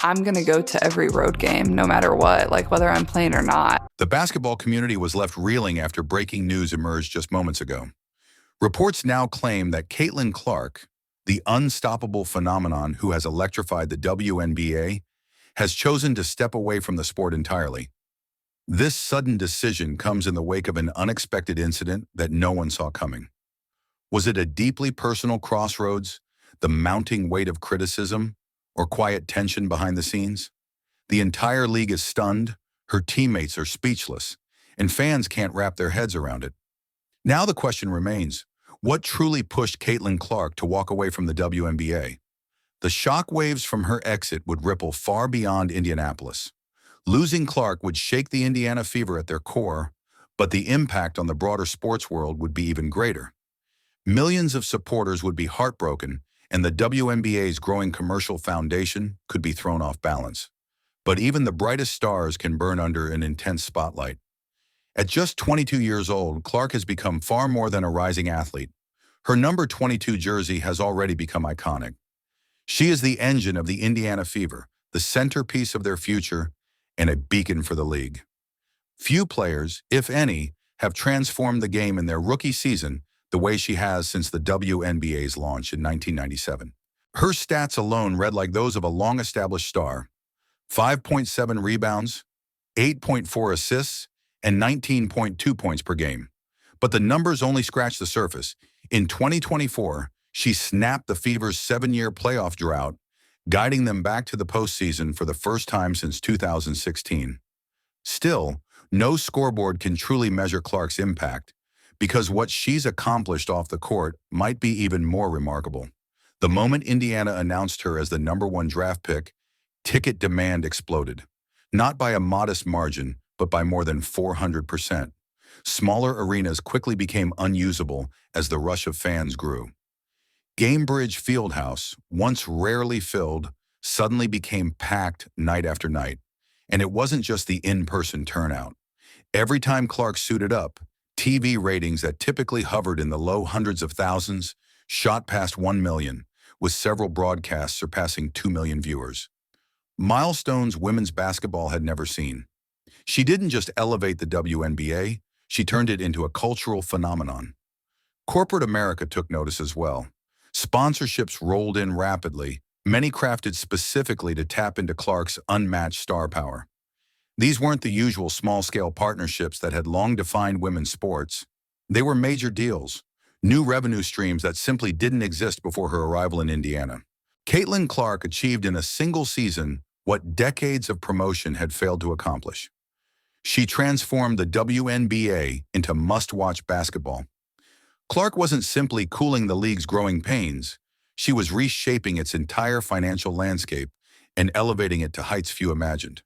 I'm going to go to every road game, no matter what, like whether I'm playing or not. The basketball community was left reeling after breaking news emerged just moments ago. Reports now claim that Caitlin Clark, the unstoppable phenomenon who has electrified the WNBA, has chosen to step away from the sport entirely. This sudden decision comes in the wake of an unexpected incident that no one saw coming. Was it a deeply personal crossroads, the mounting weight of criticism, or quiet tension behind the scenes? The entire league is stunned, her teammates are speechless, and fans can't wrap their heads around it. Now the question remains, what truly pushed Caitlin Clark to walk away from the WNBA? The shockwaves from her exit would ripple far beyond Indianapolis. Losing Clark would shake the Indiana fever at their core, but the impact on the broader sports world would be even greater. Millions of supporters would be heartbroken, and the WNBA's growing commercial foundation could be thrown off balance. But even the brightest stars can burn under an intense spotlight. At just 22 years old, Clark has become far more than a rising athlete. Her number 22 jersey has already become iconic. She is the engine of the Indiana Fever, the centerpiece of their future, and a beacon for the league. Few players, if any, have transformed the game in their rookie season the way she has since the WNBA's launch in 1997. Her stats alone read like those of a long-established star: 5.7 rebounds, 8.4 assists, and 19.2 points per game. But the numbers only scratch the surface. In 2024, she snapped the Fever's 7-year playoff drought, guiding them back to the postseason for the first time since 2016. Still, no scoreboard can truly measure Clark's impact, because what she's accomplished off the court might be even more remarkable. The moment Indiana announced her as the #1 draft pick, ticket demand exploded. Not by a modest margin, but by more than 400%. Smaller arenas quickly became unusable as the rush of fans grew. Gamebridge Fieldhouse, once rarely filled, suddenly became packed night after night. And it wasn't just the in-person turnout. Every time Clark suited up, TV ratings that typically hovered in the low hundreds of thousands shot past 1 million, with several broadcasts surpassing 2 million viewers. Milestones women's basketball had never seen. She didn't just elevate the WNBA, she turned it into a cultural phenomenon. Corporate America took notice as well. Sponsorships rolled in rapidly, many crafted specifically to tap into Clark's unmatched star power. These weren't the usual small-scale partnerships that had long defined women's sports. They were major deals, new revenue streams that simply didn't exist before her arrival in Indiana. Caitlin Clark achieved in a single season what decades of promotion had failed to accomplish. She transformed the WNBA into must-watch basketball. Clark wasn't simply cooling the league's growing pains, she was reshaping its entire financial landscape and elevating it to heights few imagined.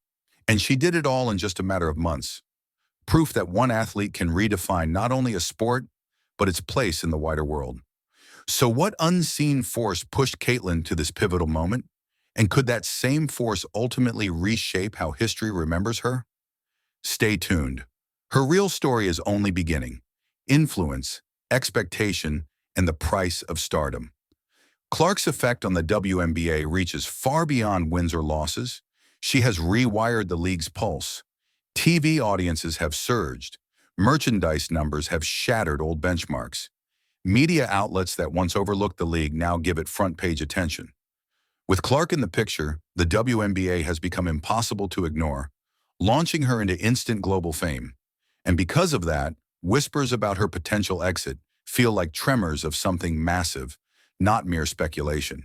And she did it all in just a matter of months. Proof that one athlete can redefine not only a sport, but its place in the wider world. So what unseen force pushed Caitlin to this pivotal moment? And could that same force ultimately reshape how history remembers her? Stay tuned. Her real story is only beginning. Influence, expectation, and the price of stardom. Clark's effect on the WNBA reaches far beyond wins or losses. She has rewired the league's pulse. TV audiences have surged. Merchandise numbers have shattered old benchmarks. Media outlets that once overlooked the league now give it front-page attention. With Clark in the picture, the WNBA has become impossible to ignore, launching her into instant global fame. And because of that, whispers about her potential exit feel like tremors of something massive, not mere speculation.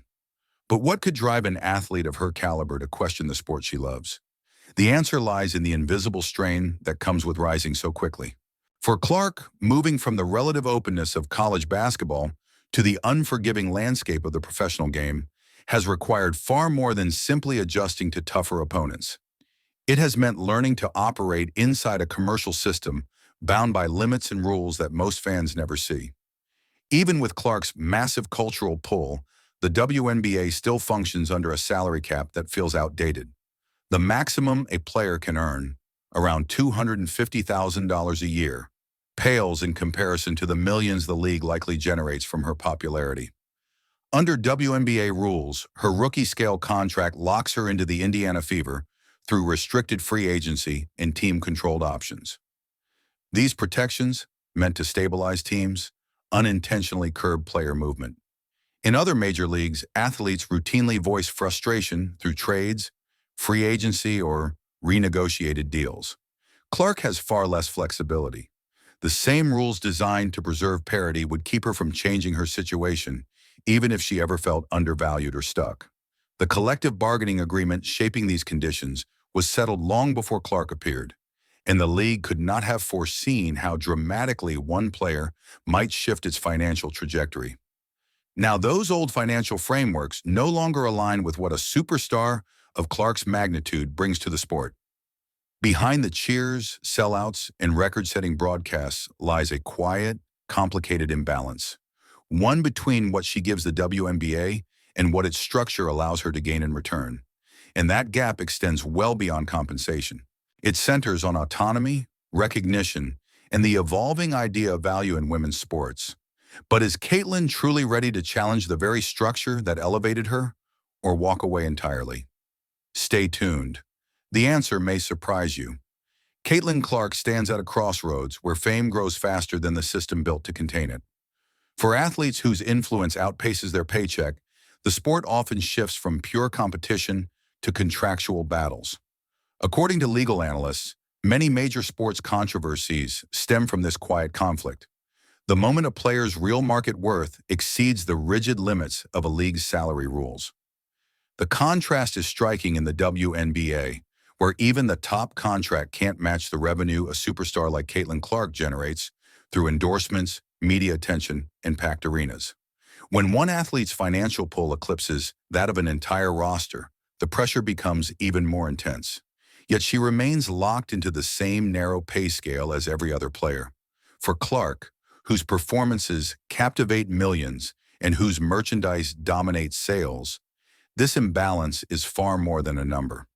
But what could drive an athlete of her caliber to question the sport she loves? The answer lies in the invisible strain that comes with rising so quickly. For Clark, moving from the relative openness of college basketball to the unforgiving landscape of the professional game has required far more than simply adjusting to tougher opponents. It has meant learning to operate inside a commercial system bound by limits and rules that most fans never see. Even with Clark's massive cultural pull, the WNBA still functions under a salary cap that feels outdated. The maximum a player can earn, around $250,000 a year, pales in comparison to the millions the league likely generates from her popularity. Under WNBA rules, her rookie-scale contract locks her into the Indiana Fever through restricted free agency and team-controlled options. These protections, meant to stabilize teams, unintentionally curb player movement. In other major leagues, athletes routinely voice frustration through trades, free agency, or renegotiated deals. Clark has far less flexibility. The same rules designed to preserve parity would keep her from changing her situation, even if she ever felt undervalued or stuck. The collective bargaining agreement shaping these conditions was settled long before Clark appeared, and the league could not have foreseen how dramatically one player might shift its financial trajectory. Now, those old financial frameworks no longer align with what a superstar of Clark's magnitude brings to the sport. Behind the cheers, sellouts, and record-setting broadcasts lies a quiet, complicated imbalance, one between what she gives the WNBA and what its structure allows her to gain in return. And that gap extends well beyond compensation. It centers on autonomy, recognition, and the evolving idea of value in women's sports. But is Caitlin truly ready to challenge the very structure that elevated her, or walk away entirely? Stay tuned. The answer may surprise you. Caitlin Clark stands at a crossroads where fame grows faster than the system built to contain it. For athletes whose influence outpaces their paycheck, the sport often shifts from pure competition to contractual battles. According to legal analysts, many major sports controversies stem from this quiet conflict. The moment a player's real market worth exceeds the rigid limits of a league's salary rules. The contrast is striking in the WNBA, where even the top contract can't match the revenue a superstar like Caitlin Clark generates through endorsements, media attention, and packed arenas. When one athlete's financial pull eclipses that of an entire roster, the pressure becomes even more intense. Yet she remains locked into the same narrow pay scale as every other player. For Clark, whose performances captivate millions and whose merchandise dominates sales, this imbalance is far more than a number.